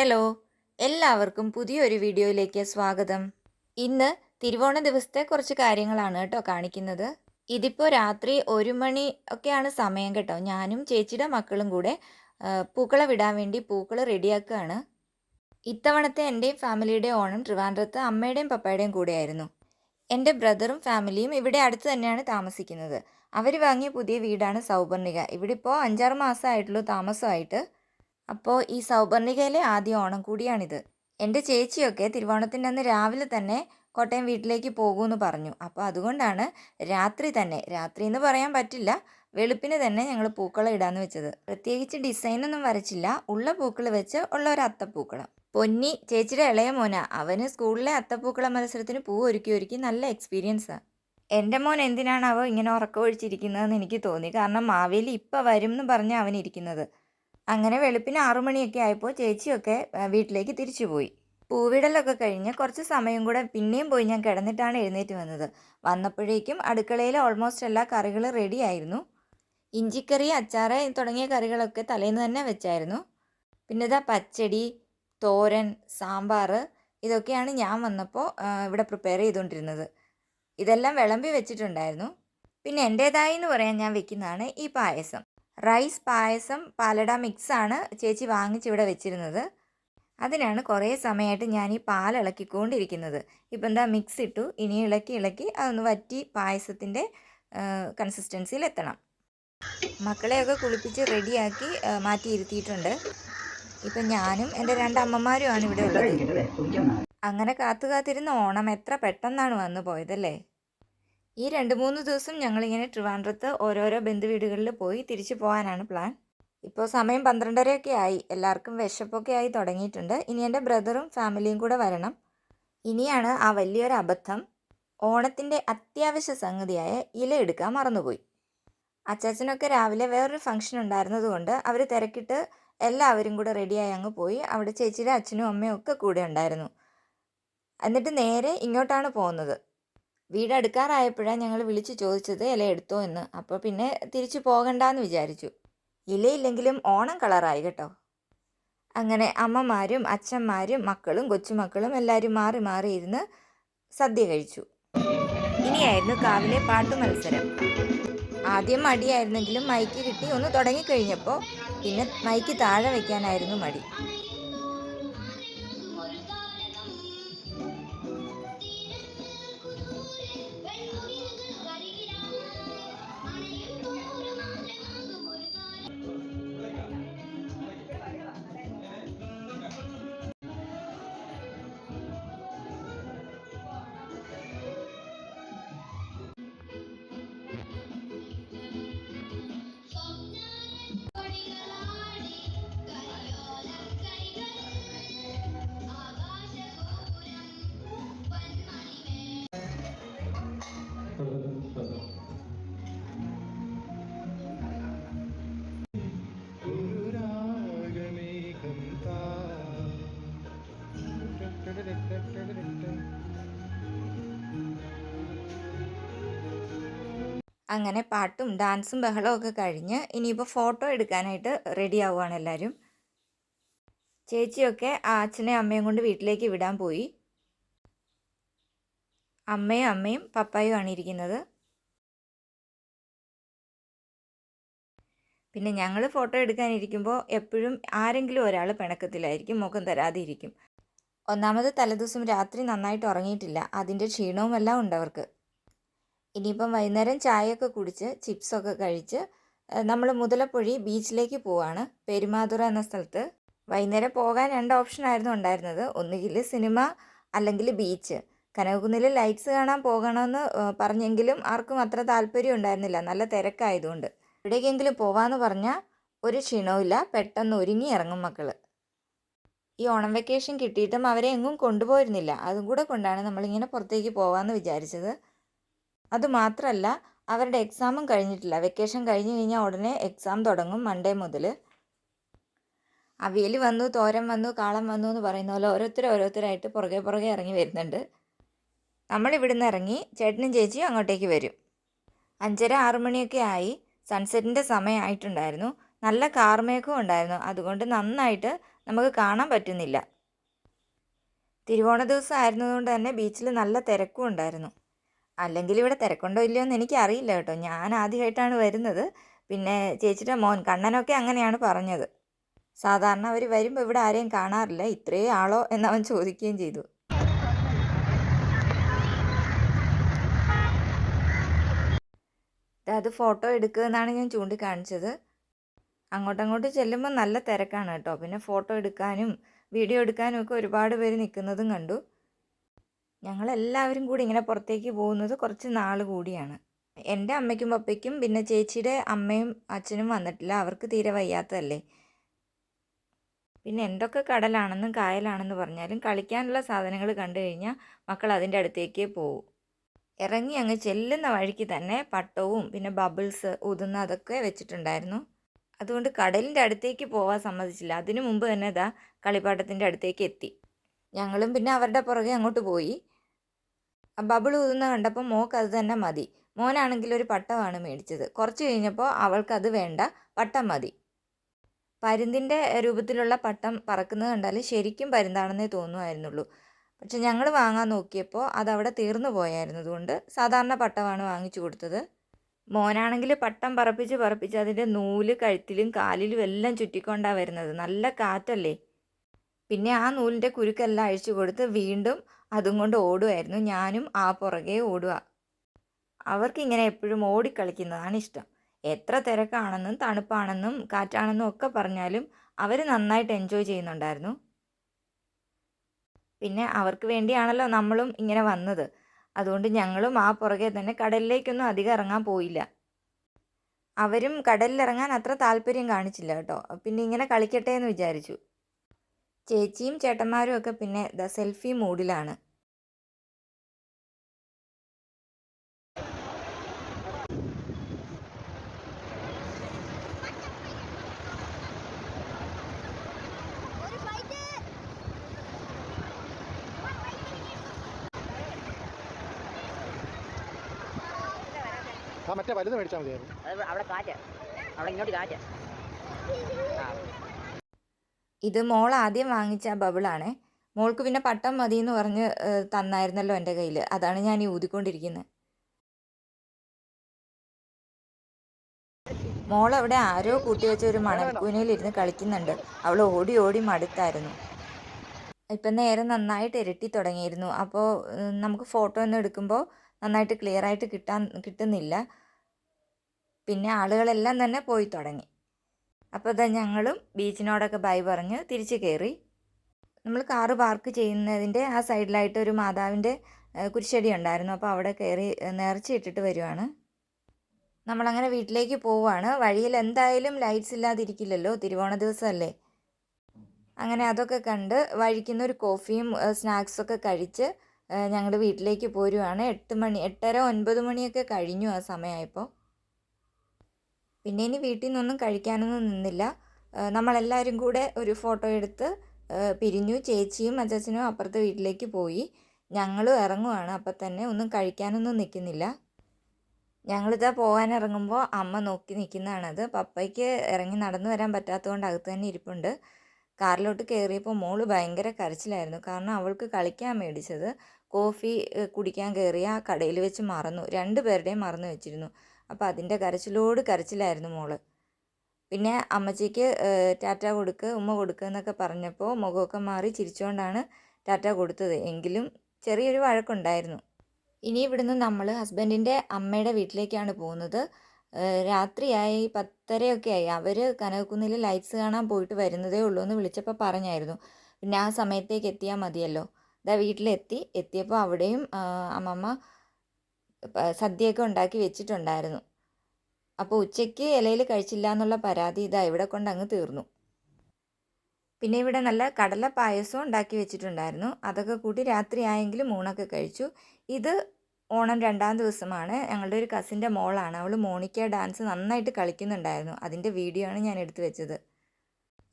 Hello, എല്ലാവർക്കും പുതിയൊരു വീഡിയോയിലേക്ക് സ്വാഗതം. ഇന്ന് തിരുവോണ ദിവസത്തെ കുറച്ച് കാര്യങ്ങളാണ് കേട്ടോ കാണിക്കുന്നത്. ഇതിപ്പോൾ രാത്രി 1 മണി ഒക്കെയാണ് സമയം കേട്ടോ. ഞാനും ചേച്ചിയുടെ മക്കളും കൂടെ പൂക്കളം ഇടാൻ വേണ്ടി പൂക്കൾ റെഡിയാക്കുകയാണ്. ഇത്തവണത്തെ എൻ്റെയും ഫാമിലിയുടെയും ഓണം ട്രിവാൻഡ്രത്ത് അമ്മയുടെയും പപ്പയുടെയും കൂടെയായിരുന്നു. എൻ്റെ ബ്രദറും ഫാമിലിയും ഇവിടെ അടുത്ത് തന്നെയാണ് താമസിക്കുന്നത്. അവർ വാങ്ങിയ പുതിയ വീടാണ് സൗപർണിക. ഇവിടെ ഇപ്പോൾ 5-6 മാസമായിട്ടുള്ളൂ താമസമായിട്ട്. അപ്പോൾ ഈ സൗപർണികയിലെ ആദ്യ ഓണം കൂടിയാണിത്. എൻ്റെ ചേച്ചിയൊക്കെ തിരുവോണത്തിൻ്റെ അന്ന് രാവിലെ തന്നെ കോട്ടയം വീട്ടിലേക്ക് പോകുമെന്ന് പറഞ്ഞു. അപ്പോൾ അതുകൊണ്ടാണ് രാത്രി എന്ന് പറയാൻ പറ്റില്ല, വെളുപ്പിന് തന്നെ ഞങ്ങൾ പൂക്കളം ഇടാന്ന് വെച്ചത്. പ്രത്യേകിച്ച് ഡിസൈനൊന്നും വരച്ചില്ല, ഉള്ള പൂക്കൾ വെച്ച് ഉള്ള ഒരു അത്തപ്പൂക്കളം. പൊന്നി ചേച്ചിയുടെ ഇളയ മോന, അവന് സ്കൂളിലെ അത്തപ്പൂക്കളം മത്സരത്തിന് പൂ ഒരുക്കി നല്ല എക്സ്പീരിയൻസാണ്. എൻ്റെ മോൻ എന്തിനാണ് ഇങ്ങനെ ഉറക്കമൊഴിച്ചിരിക്കുന്നതെന്ന് എനിക്ക് തോന്നി. കാരണം മാവേലി ഇപ്പം വരും എന്ന് പറഞ്ഞാൽ അവനിരിക്കുന്നത്. അങ്ങനെ വെളുപ്പിന് 6 മണിയൊക്കെ ആയപ്പോൾ ചേച്ചിയൊക്കെ വീട്ടിലേക്ക് തിരിച്ചു പോയി. പൂവിടലൊക്കെ കഴിഞ്ഞ് കുറച്ച് സമയം കൂടെ പിന്നെയും പോയി ഞാൻ കിടന്നിട്ടാണ് എഴുന്നേറ്റ് വന്നത്. വന്നപ്പോഴേക്കും അടുക്കളയിൽ ഓൾമോസ്റ്റ് എല്ലാ കറികളും റെഡി ആയിരുന്നു. ഇഞ്ചിക്കറി, അച്ചാറ് തുടങ്ങിയ കറികളൊക്കെ തലേന്ന് തന്നെ വെച്ചായിരുന്നു. പിന്നെ ഇതാ പച്ചടി, തോരൻ, സാമ്പാർ, ഇതൊക്കെയാണ് ഞാൻ വന്നപ്പോൾ ഇവിടെ പ്രിപ്പയർ ചെയ്തുകൊണ്ടിരുന്നത്. ഇതെല്ലാം വിളമ്പി വെച്ചിട്ടുണ്ടായിരുന്നു. പിന്നെ എൻ്റേതായി എന്ന് പറയാൻ ഞാൻ വെക്കുന്നതാണ് ഈ പായസം. റൈസ് പായസം പാലട മിക്സാണ് ചേച്ചി വാങ്ങിച്ചിവിടെ വെച്ചിരുന്നത്. അതിനാണ് കുറേ സമയമായിട്ട് ഞാൻ ഈ പാൽ ഇളക്കിക്കൊണ്ടിരിക്കുന്നത്. ഇപ്പം എന്താ മിക്സ് ഇട്ടു, ഇനി ഇളക്കി അതൊന്ന് വറ്റി പായസത്തിൻ്റെ കൺസിസ്റ്റൻസിയിൽ എത്തണം. മക്കളെയൊക്കെ കുളിപ്പിച്ച് റെഡിയാക്കി മാറ്റിയിരുത്തിയിട്ടുണ്ട്. ഇപ്പം ഞാനും എൻ്റെ 2 അമ്മമാരുമാണ് ഇവിടെ ഉള്ളത്. അങ്ങനെ കാത്തിരുന്ന ഓണം എത്ര പെട്ടെന്നാണ് വന്നു പോയതല്ലേ. ഈ 2-3 ദിവസം ഞങ്ങളിങ്ങനെ ട്രിവാൻഡ്രത്ത് ഓരോരോ ബന്ധുവീടുകളിൽ പോയി തിരിച്ചു പോകാനാണ് പ്ലാൻ. ഇപ്പോൾ സമയം 12:30 ആയി. എല്ലാവർക്കും വിശപ്പൊക്കെ ആയി തുടങ്ങിയിട്ടുണ്ട്. ഇനി എൻ്റെ ബ്രദറും ഫാമിലിയും കൂടെ വരണം. ഇനിയാണ് ആ വലിയൊരു അബദ്ധം. ഓണത്തിൻ്റെ അത്യാവശ്യ സംഗതിയായ ഇല എടുക്കാൻ മറന്നുപോയി. അച്ചാച്ചനൊക്കെ രാവിലെ വേറൊരു ഫംഗ്ഷൻ ഉണ്ടായിരുന്നതുകൊണ്ട് അവർ തിരക്കിട്ട് എല്ലാവരും കൂടെ റെഡിയായി അങ്ങ് പോയി. അവിടെ ചേച്ചിയുടെ അച്ഛനും അമ്മയും ഒക്കെ കൂടെ ഉണ്ടായിരുന്നു. എന്നിട്ട് നേരെ ഇങ്ങോട്ടാണ് പോകുന്നത്. വീടടുക്കാറായപ്പോഴാണ് ഞങ്ങൾ വിളിച്ച് ചോദിച്ചത് ഇല എടുത്തോ എന്ന്. അപ്പോൾ പിന്നെ തിരിച്ചു പോകണ്ടെന്ന് വിചാരിച്ചു. ഇലയില്ലെങ്കിലും ഓണം കളറായി കേട്ടോ. അങ്ങനെ അമ്മമാരും അച്ഛന്മാരും മക്കളും കൊച്ചുമക്കളും എല്ലാവരും മാറി മാറി ഇരുന്ന് സദ്യ കഴിച്ചു. ഇനിയായിരുന്നു കാവിലെ പാട്ടു മത്സരം. ആദ്യം മടിയായിരുന്നെങ്കിലും മൈക്ക് കിട്ടി ഒന്ന് തുടങ്ങിക്കഴിഞ്ഞപ്പോൾ പിന്നെ മൈക്ക് താഴെ വയ്ക്കാനായിരുന്നു മടി. അങ്ങനെ പാട്ടും ഡാൻസും ബഹളവും ഒക്കെ കഴിഞ്ഞ് ഇനിയിപ്പോൾ ഫോട്ടോ എടുക്കാനായിട്ട് റെഡി ആവുകയാണ് എല്ലാവരും. ചേച്ചിയൊക്കെ അച്ഛനെയും അമ്മയും കൊണ്ട് വീട്ടിലേക്ക് വിടാൻ പോയി. അമ്മയും പപ്പായും ആണ് ഇരിക്കുന്നത്. പിന്നെ ഞങ്ങൾ ഫോട്ടോ എടുക്കാനിരിക്കുമ്പോൾ എപ്പോഴും ആരെങ്കിലും ഒരാൾ പിണക്കത്തിലായിരിക്കും, മുഖം തരാതെ ഇരിക്കും. ഒന്നാമത് തലേദിവസം രാത്രി നന്നായിട്ട് ഉറങ്ങിയിട്ടില്ല, അതിൻ്റെ ക്ഷീണവുമെല്ലാം ഉണ്ടവർക്ക്. ഇനിയിപ്പം വൈകുന്നേരം ചായയൊക്കെ കുടിച്ച് ചിപ്സൊക്കെ കഴിച്ച് നമ്മൾ മുതലപ്പൊഴി ബീച്ചിലേക്ക് പോവാണ്, പെരുമാതുറ എന്ന സ്ഥലത്ത്. വൈകുന്നേരം പോകാൻ 2 ഓപ്ഷനായിരുന്നു ഉണ്ടായിരുന്നത്. ഒന്നുകിൽ സിനിമ അല്ലെങ്കിൽ ബീച്ച്. കനകക്കുന്നിൽ ലൈറ്റ്സ് കാണാൻ പോകണമെന്ന് പറഞ്ഞെങ്കിലും ആർക്കും അത്ര താല്പര്യം ഉണ്ടായിരുന്നില്ല, നല്ല തിരക്കായതുകൊണ്ട്. എവിടേക്കെങ്കിലും പോവാമെന്ന് പറഞ്ഞാൽ ഒരു ക്ഷീണവുമില്ല, പെട്ടെന്ന് ഒരുങ്ങി ഇറങ്ങും മക്കൾ. ഈ ഓണം വെക്കേഷൻ കിട്ടിയിട്ടും അവരെ എങ്ങും കൊണ്ടുപോയിരുന്നില്ല. അതും കൂടെ കൊണ്ടാണ് നമ്മളിങ്ങനെ പുറത്തേക്ക് പോകാമെന്ന് വിചാരിച്ചത്. അതുമാത്രമല്ല, അവരുടെ എക്സാമും കഴിഞ്ഞിട്ടില്ല. വെക്കേഷൻ കഴിഞ്ഞ് കഴിഞ്ഞാൽ ഉടനെ എക്സാം തുടങ്ങും, മൺഡേ മുതൽ. അവിയൽ വന്നു, തോരൻ വന്നു, കാളം വന്നു എന്ന് പറയുന്ന പോലെ ഓരോരുത്തരായിട്ട് പുറകെ ഇറങ്ങി വരുന്നുണ്ട്. നമ്മളിവിടുന്ന് ഇറങ്ങി ചേട്ടനും ചേച്ചിയും അങ്ങോട്ടേക്ക് വരും. 5:30-6 മണിയൊക്കെ ആയി. സൺസെറ്റിൻ്റെ സമയമായിട്ടുണ്ടായിരുന്നു. നല്ല കാർമേഘവും ഉണ്ടായിരുന്നു. അതുകൊണ്ട് നന്നായിട്ട് നമുക്ക് കാണാൻ പറ്റുന്നില്ല. തിരുവോണ ദിവസം ആയിരുന്നതുകൊണ്ട് തന്നെ ബീച്ചിൽ നല്ല തിരക്കും ഉണ്ടായിരുന്നു. അല്ലെങ്കിൽ ഇവിടെ തിരക്കുണ്ടോ ഇല്ലയോ എന്ന് എനിക്കറിയില്ല കേട്ടോ. ഞാൻ ആദ്യമായിട്ടാണ് വരുന്നത്. പിന്നെ ചേച്ചിയുടെ മോൻ കണ്ണനൊക്കെ അങ്ങനെയാണ് പറഞ്ഞത്. സാധാരണ അവർ വരുമ്പോൾ ഇവിടെ ആരെയും കാണാറില്ല, ഇത്രയും ആളോ എന്നവൻ ചോദിക്കുകയും ചെയ്തു. അത് ഫോട്ടോ എടുക്കുക എന്നാണ് ഞാൻ ചൂണ്ടിക്കാണിച്ചത്. അങ്ങോട്ടങ്ങോട്ട് ചെല്ലുമ്പോൾ നല്ല തിരക്കാണ് കേട്ടോ. പിന്നെ ഫോട്ടോ എടുക്കാനും വീഡിയോ എടുക്കാനും ഒക്കെ ഒരുപാട് പേര് നിൽക്കുന്നതും കണ്ടു. ഞങ്ങളെല്ലാവരും കൂടി ഇങ്ങനെ പുറത്തേക്ക് പോകുന്നത് കുറച്ച് നാൾ കൂടിയാണ്. എൻ്റെ അമ്മയ്ക്കും പപ്പയ്ക്കും പിന്നെ ചേച്ചിയുടെ അമ്മയും അച്ഛനും വന്നിട്ടില്ല, അവർക്ക് തീരെ വയ്യാത്തതല്ലേ. പിന്നെ എന്തൊക്കെ കടലാണെന്നും കായലാണെന്ന് പറഞ്ഞാലും കളിക്കാനുള്ള സാധനങ്ങൾ കണ്ടു കഴിഞ്ഞാൽ മക്കൾ അതിൻ്റെ അടുത്തേക്കേ പോവും. ഇറങ്ങി അങ്ങ് ചെല്ലുന്ന വഴിക്ക് തന്നെ പട്ടവും പിന്നെ ബബിൾസ് ഊതുന്ന അതൊക്കെ വെച്ചിട്ടുണ്ടായിരുന്നു. അതുകൊണ്ട് കടലിൻ്റെ അടുത്തേക്ക് പോകാൻ സമ്മതിച്ചില്ല. അതിനു മുമ്പ് തന്നെ ഇതാ കളിപ്പാട്ടത്തിൻ്റെ അടുത്തേക്ക് എത്തി. ഞങ്ങളും പിന്നെ അവരുടെ പുറകെ അങ്ങോട്ട് പോയി. ബബിൾ ഊതുന്ന കണ്ടപ്പോൾ മോൾക്ക് അത് തന്നെ മതി. മോനാണെങ്കിൽ ഒരു പട്ടമാണ് മേടിച്ചത്. കുറച്ച് കഴിഞ്ഞപ്പോൾ അവൾക്കത് വേണ്ട, പട്ടം മതി. പരുന്തിൻ്റെ രൂപത്തിലുള്ള പട്ടം പറക്കുന്നത് കണ്ടാൽ ശരിക്കും പരുന്താണെന്നേ തോന്നുമായിരുന്നുള്ളൂ. പക്ഷെ ഞങ്ങൾ വാങ്ങാൻ നോക്കിയപ്പോൾ അതവിടെ തീർന്നു പോയായിരുന്നു. അതുകൊണ്ട് സാധാരണ പട്ടമാണ് വാങ്ങിച്ചു കൊടുത്തത്. മോനാണെങ്കിൽ പട്ടം പറപ്പിച്ച് അതിൻ്റെ നൂല് കഴുത്തിലും കാലിലും എല്ലാം ചുറ്റിക്കൊണ്ടാണ് വരുന്നത്. നല്ല കാറ്റല്ലേ. പിന്നെ ആ നൂലിൻ്റെ കുരുക്കെല്ലാം അഴിച്ചു കൊടുത്ത് വീണ്ടും അതും കൊണ്ട് ഓടുമായിരുന്നു. ഞാനും ആ പുറകെ ഓടുക. അവർക്കിങ്ങനെ എപ്പോഴും ഓടിക്കളിക്കുന്നതാണ് ഇഷ്ടം. എത്ര തിരക്കാണെന്നും തണുപ്പാണെന്നും കാറ്റാണെന്നും ഒക്കെ പറഞ്ഞാലും അവർ നന്നായിട്ട് എൻജോയ് ചെയ്യുന്നുണ്ടായിരുന്നു. പിന്നെ അവർക്ക് വേണ്ടിയാണല്ലോ നമ്മളും ഇങ്ങനെ വന്നത്. അതുകൊണ്ട് ഞങ്ങളും ആ പുറകെ തന്നെ. കടലിലേക്കൊന്നും അധികം ഇറങ്ങാൻ പോയില്ല. അവരും കടലിലിറങ്ങാൻ അത്ര താല്പര്യം കാണിച്ചില്ല കേട്ടോ. പിന്നെ ഇങ്ങനെ കളിക്കട്ടെ എന്ന് വിചാരിച്ചു. ചേച്ചിയും ചേട്ടന്മാരും ഒക്കെ പിന്നെ സെൽഫി മൂഡിലാണ്. മറ്റേ വലുത് മേടിച്ചാൽ മതിയായിരുന്നു. അവിടെ കാറ്റ്, അവിടെ ഇങ്ങോട്ട് കാറ്റ്. ഇത് മോൾ ആദ്യം വാങ്ങിച്ച ബബിളാണേ. മോൾക്ക് പിന്നെ പട്ടം മതി എന്ന് പറഞ്ഞ് തന്നായിരുന്നല്ലോ എൻ്റെ കയ്യിൽ. അതാണ് ഞാൻ ഈ ഊതിക്കൊണ്ടിരിക്കുന്നത്. മോളവിടെ ആരോ കൂട്ടി വെച്ച ഒരു മണൽക്കൂനയിലിരുന്ന് കളിക്കുന്നുണ്ട്. അവൾ ഓടി ഓടി മടുത്തായിരുന്നു. ഇപ്പം നേരെ നന്നായിട്ട് ഇരട്ടി തുടങ്ങിയിരുന്നു. അപ്പോൾ നമുക്ക് ഫോട്ടോ ഒന്നും എടുക്കുമ്പോൾ നന്നായിട്ട് ക്ലിയർ ആയിട്ട് കിട്ടുന്നില്ല. പിന്നെ ആളുകളെല്ലാം തന്നെ പോയി തുടങ്ങി. അപ്പോൾ ഇതാ ഞങ്ങളും ബീച്ചിനോടൊക്കെ ബൈ പറഞ്ഞ് തിരിച്ച് കയറി. നമ്മൾ കാറ് പാർക്ക് ചെയ്യുന്നതിൻ്റെ ആ സൈഡിലായിട്ട് ഒരു മാതാവിൻ്റെ കുരിശടി ഉണ്ടായിരുന്നു. അപ്പോൾ അവിടെ കയറി നേർച്ച ഇട്ടിട്ട് വരുവാണ്. നമ്മളങ്ങനെ വീട്ടിലേക്ക് പോവുകയാണ്. വഴിയിൽ എന്തായാലും ലൈറ്റ്സ് ഇല്ലാതിരിക്കില്ലല്ലോ, തിരുവോണ ദിവസമല്ലേ. അങ്ങനെ അതൊക്കെ കണ്ട് വഴിക്കുന്ന ഒരു കോഫിയും സ്നാക്സൊക്കെ കഴിച്ച് ഞങ്ങൾ വീട്ടിലേക്ക് പോരുവാണ്. 8 മണി 8:30 9 മണിയൊക്കെ കഴിഞ്ഞു ആ സമയമായപ്പോൾ. പിന്നെ ഇനി വീട്ടിൽ നിന്നൊന്നും കഴിക്കാനൊന്നും നിന്നില്ല. നമ്മളെല്ലാവരും കൂടെ ഒരു ഫോട്ടോ എടുത്ത് പിരിഞ്ഞു. ചേച്ചിയും അച്ഛനും അപ്പുറത്തെ വീട്ടിലേക്ക് പോയി. ഞങ്ങളും ഇറങ്ങുവാണ്. അപ്പം തന്നെ ഒന്നും കഴിക്കാനൊന്നും നിൽക്കുന്നില്ല. ഞങ്ങളിതാ പോകാനിറങ്ങുമ്പോൾ അമ്മ നോക്കി നിൽക്കുന്നതാണത്. പപ്പയ്ക്ക് ഇറങ്ങി നടന്നു വരാൻ പറ്റാത്തതുകൊണ്ട് അകത്ത് തന്നെ ഇരിപ്പുണ്ട്. കാറിലോട്ട് കയറിയപ്പോൾ മോള് ഭയങ്കര കരച്ചിലായിരുന്നു. കാരണം അവൾക്ക് കളിക്കാൻ മേടിച്ചത് കോഫി കുടിക്കാൻ കയറിയ ആ കടയിൽ വെച്ച് മറന്നു. 2 പേരുടെയും മറന്നു വെച്ചിരുന്നു. അപ്പോൾ അതിൻ്റെ കരച്ചിലായിരുന്നു മോള്. പിന്നെ അമ്മച്ചിക്ക് ടാറ്റ കൊടുക്ക്, ഉമ്മ കൊടുക്കുക എന്നൊക്കെ പറഞ്ഞപ്പോൾ മുഖമൊക്കെ മാറി ചിരിച്ചുകൊണ്ടാണ് ടാറ്റ കൊടുത്തത്. എങ്കിലും ചെറിയൊരു വഴക്കുണ്ടായിരുന്നു. ഇനി ഇവിടുന്ന് നമ്മൾ ഹസ്ബൻഡിൻ്റെ അമ്മയുടെ വീട്ടിലേക്കാണ് പോകുന്നത്. രാത്രിയായി 10:30 ആയി. അവർ കനകക്കുന്നിൽ ലൈറ്റ്സ് കാണാൻ പോയിട്ട് വരുന്നതേ ഉള്ളൂ എന്ന് വിളിച്ചപ്പോൾ പറഞ്ഞായിരുന്നു. പിന്നെ ആ സമയത്തേക്ക് എത്തിയാൽ മതിയല്ലോ. ഇതാ എത്തിയപ്പോൾ അവിടെയും അമ്മമ്മ സദ്യയൊക്കെ ഉണ്ടാക്കി വെച്ചിട്ടുണ്ടായിരുന്നു. അപ്പോൾ ഉച്ചയ്ക്ക് ഇലയിൽ കഴിച്ചില്ല എന്നുള്ള പരാതി ഇതാ ഇവിടെ കൊണ്ട് അങ്ങ് തീർന്നു. പിന്നെ ഇവിടെ നല്ല കടല പായസവും ഉണ്ടാക്കി വെച്ചിട്ടുണ്ടായിരുന്നു. അതൊക്കെ കൂട്ടി രാത്രിയായെങ്കിലും ഊണൊക്കെ കഴിച്ചു. ഇത് ഓണം 2ാം ദിവസമാണ്. ഞങ്ങളുടെ ഒരു കസിൻ്റെ മോളാണ്. അവൾ മോണിക്ക ഡാൻസ് നന്നായിട്ട് കളിക്കുന്നുണ്ടായിരുന്നു. അതിൻ്റെ വീഡിയോ ആണ് ഞാൻ എടുത്തു വെച്ചത്.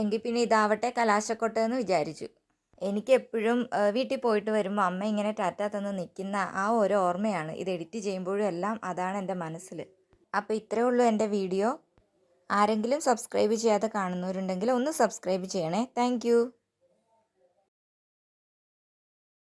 എങ്കിൽ പിന്നെ ഇതാവട്ടെ കലാശക്കൊട്ട് എന്ന് വിചാരിച്ചു. എനിക്ക് എപ്പോഴും വീട്ടിൽ പോയിട്ട് വരുമ്പോൾ അമ്മ ഇങ്ങനെ ടാറ്റ തന്ന് നിൽക്കുന്ന ആ ഒരു ഓർമ്മയാണ്. ഇത് എഡിറ്റ് ചെയ്യുമ്പോഴും എല്ലാം അതാണ് എൻ്റെ മനസ്സിൽ. അപ്പോൾ ഇത്രയേ ഉള്ളൂ എൻ്റെ വീഡിയോ. ആരെങ്കിലും സബ്സ്ക്രൈബ് ചെയ്യാതെ കാണുന്നവരുണ്ടെങ്കിൽ ഒന്ന് സബ്സ്ക്രൈബ് ചെയ്യണേ. താങ്ക്